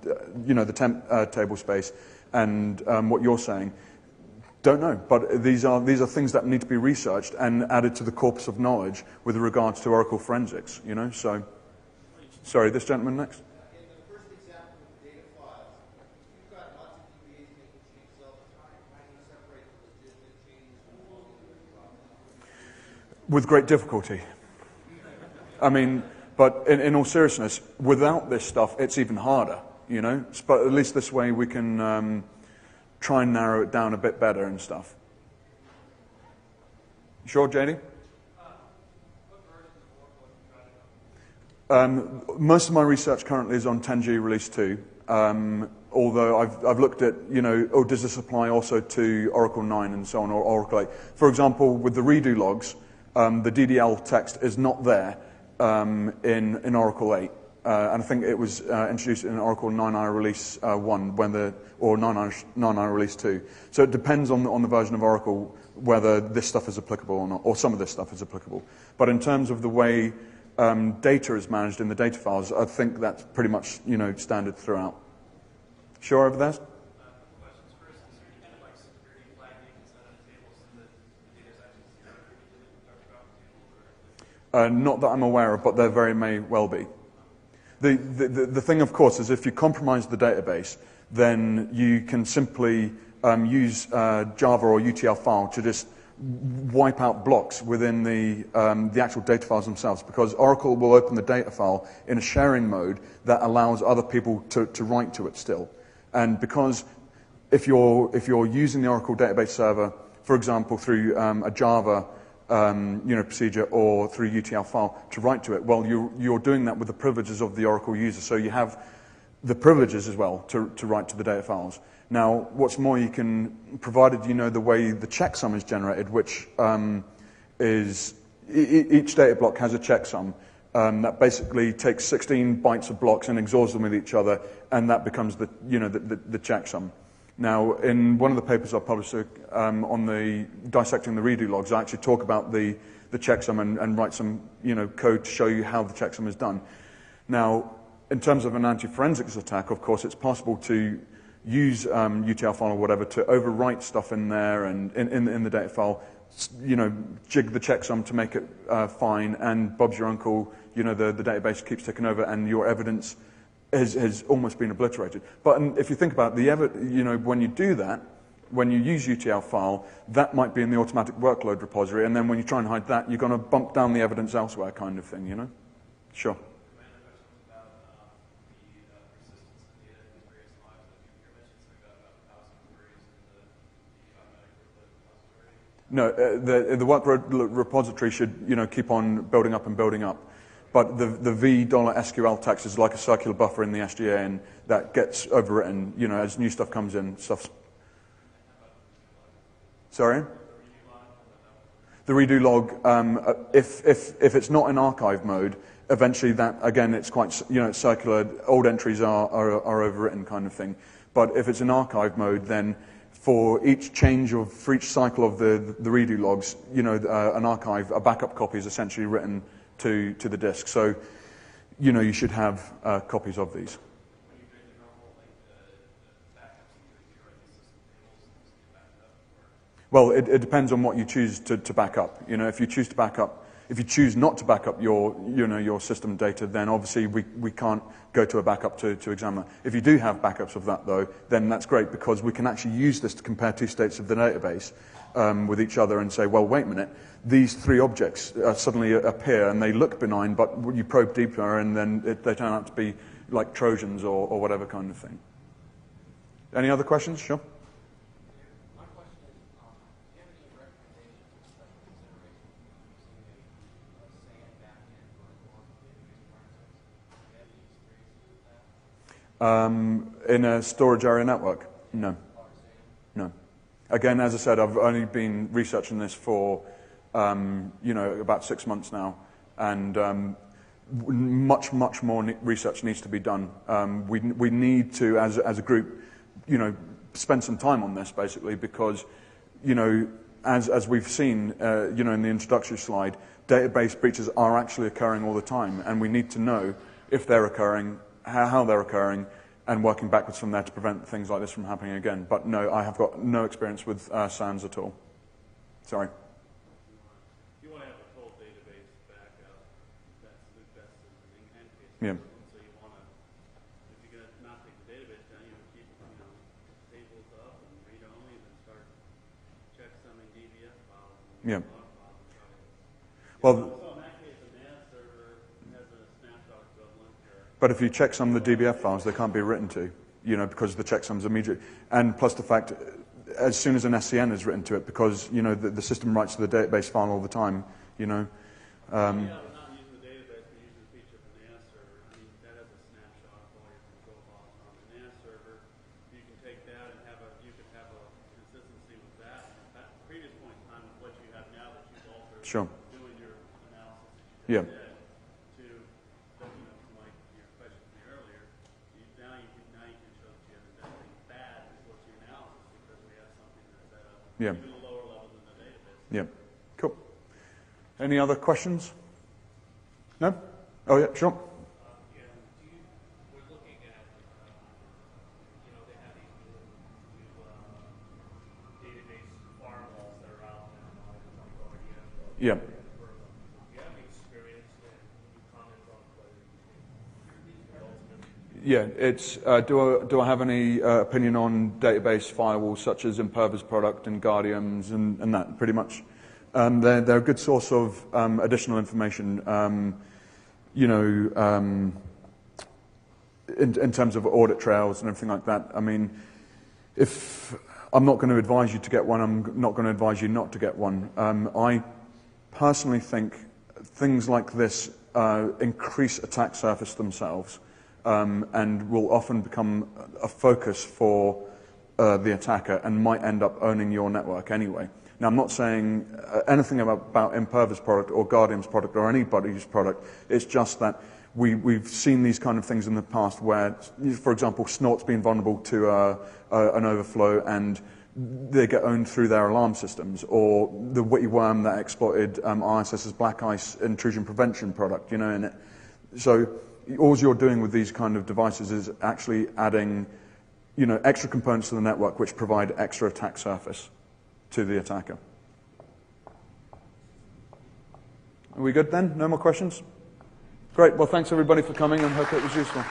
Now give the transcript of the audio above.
the temp table space and what you're saying. Don't know, but these are things that need to be researched and added to the corpus of knowledge with regards to Oracle forensics. So sorry, this gentleman next. In the first example of data files, you've got lots of DBAs making changes all the time. How do you separate the legitimate changes from all the other? With great difficulty. I mean, but in all seriousness, without this stuff, it's even harder. But at least this way we can try and narrow it down a bit better and stuff. Sure, JD? Most of my research currently is on 10G release 2. Although I've looked at, does this apply also to Oracle 9 and so on, or Oracle 8? For example, with the redo logs, the DDL text is not there in Oracle 8. And I think it was introduced in Oracle 9i release 1 or 9i release 2. So it depends on the version of Oracle whether this stuff is applicable or not, or some of this stuff is applicable. But in terms of the way data is managed in the data files, I think that's pretty much standard throughout. Sure, over there? Questions first. Is there any kind of security flagging inside of tables so that the data is actually secure? Not that I'm aware of, but there very may well be. The thing, of course, is if you compromise the database, then you can simply use Java or UTL file to just wipe out blocks within the actual data files themselves, because Oracle will open the data file in a sharing mode that allows other people to write to it still. And because if you're using the Oracle database server, for example, through a Java procedure or through UTL file to write to it, well, you're doing that with the privileges of the Oracle user, so you have the privileges as well to write to the data files. Now, what's more, you can, provided you know the way the checksum is generated, which is each data block has a checksum that basically takes 16 bytes of blocks and XORs them with each other, and that becomes the checksum. Now, in one of the papers I published on the dissecting the redo logs, I actually talk about the checksum and write some code to show you how the checksum is done. Now, in terms of an anti-forensics attack, of course, it's possible to use UTL file or whatever to overwrite stuff in there and in the data file, jig the checksum to make it fine, and Bob's your uncle, the database keeps ticking over and your evidence has almost been obliterated. But if you think about it, when you do that, when you use UTL file, that might be in the automatic workload repository, and then when you try and hide that, you're going to bump down the evidence elsewhere, kind of thing, Sure. No, the workload repository should keep on building up and building up. But the $SQL text is like a circular buffer in the SGA, and that gets overwritten, as new stuff comes in. Sorry? The redo log, if it's not in archive mode, eventually that, again, it's quite, it's circular. Old entries are overwritten kind of thing. But if it's in archive mode, then for each for each cycle of the redo logs, an archive, a backup copy is essentially written to the disk. So, you should have copies of these. Well, it depends on what you choose to back up. If you choose not to back up your system data, then obviously we can't go to a backup to examine that. If you do have backups of that, though, then that's great, because we can actually use this to compare two states of the database with each other and say, well, wait a minute, these three objects suddenly appear and they look benign, but you probe deeper and then they turn out to be like Trojans or whatever kind of thing. Any other questions? Sure. In a storage area network? No. No. Again, as I said, I've only been researching this for, about 6 months now, and much more research needs to be done. We need to, as a group, spend some time on this, basically, because, as we've seen, in the introductory slide, database breaches are actually occurring all the time, and we need to know if they're occurring, how they're occurring, and working backwards from there to prevent things like this from happening again. But no, I have got no experience with SANs at all. Sorry. You want to have a full database backup. That's the best in hand case. Yeah. So you want to, if you're going to not take the database down, you would keep, tables up and read only, then start checksumming DBF files and Yeah. log files and try to. Well, So in that case, a NAS server has a snapshot equivalent. but if you check some of the DBF files, they can't be written to, because the checksum's immediate. And plus the fact, as soon as an SCN is written to it, because, the system writes to the database file all the time, Yeah, but not using the database, but using the feature of the NAS server. I mean, that has a snapshot of all your control files on the NAS server. You can take that and you can have a consistency with that. At the previous point in time with what you have now that you've altered, Sure. doing your analysis that Yeah. you just did, to, like your question from me earlier, now you can show that you haven't done anything bad with what's your analysis because we have something that's at Yeah. even a lower level than the database. Yeah. Cool. Any other questions? No? Oh, yeah, sure. We're looking at, they have these new database firewalls that are out there now, like RDM. Yeah. Do you have any experience and comments on whether Yeah, it's, do I have any opinion on database firewalls such as Imperva's product and Guardium's and that, pretty much? They're a good source of additional information, in terms of audit trails and everything like that. I mean, if I'm not going to advise you to get one, I'm not going to advise you not to get one. I personally think things like this increase attack surface themselves and will often become a focus for the attacker and might end up owning your network anyway. Now, I'm not saying anything about Imperva's product or Guardium's product or anybody's product. It's just that we've seen these kind of things in the past where, for example, Snort's been vulnerable to an overflow and they get owned through their alarm systems, or the witty worm that exploited ISS's Black Ice intrusion prevention product, in it. So all you're doing with these kind of devices is actually adding, extra components to the network which provide extra attack surface to the attacker. Are we good then? No more questions? Great. Well, thanks everybody for coming and hope it was useful.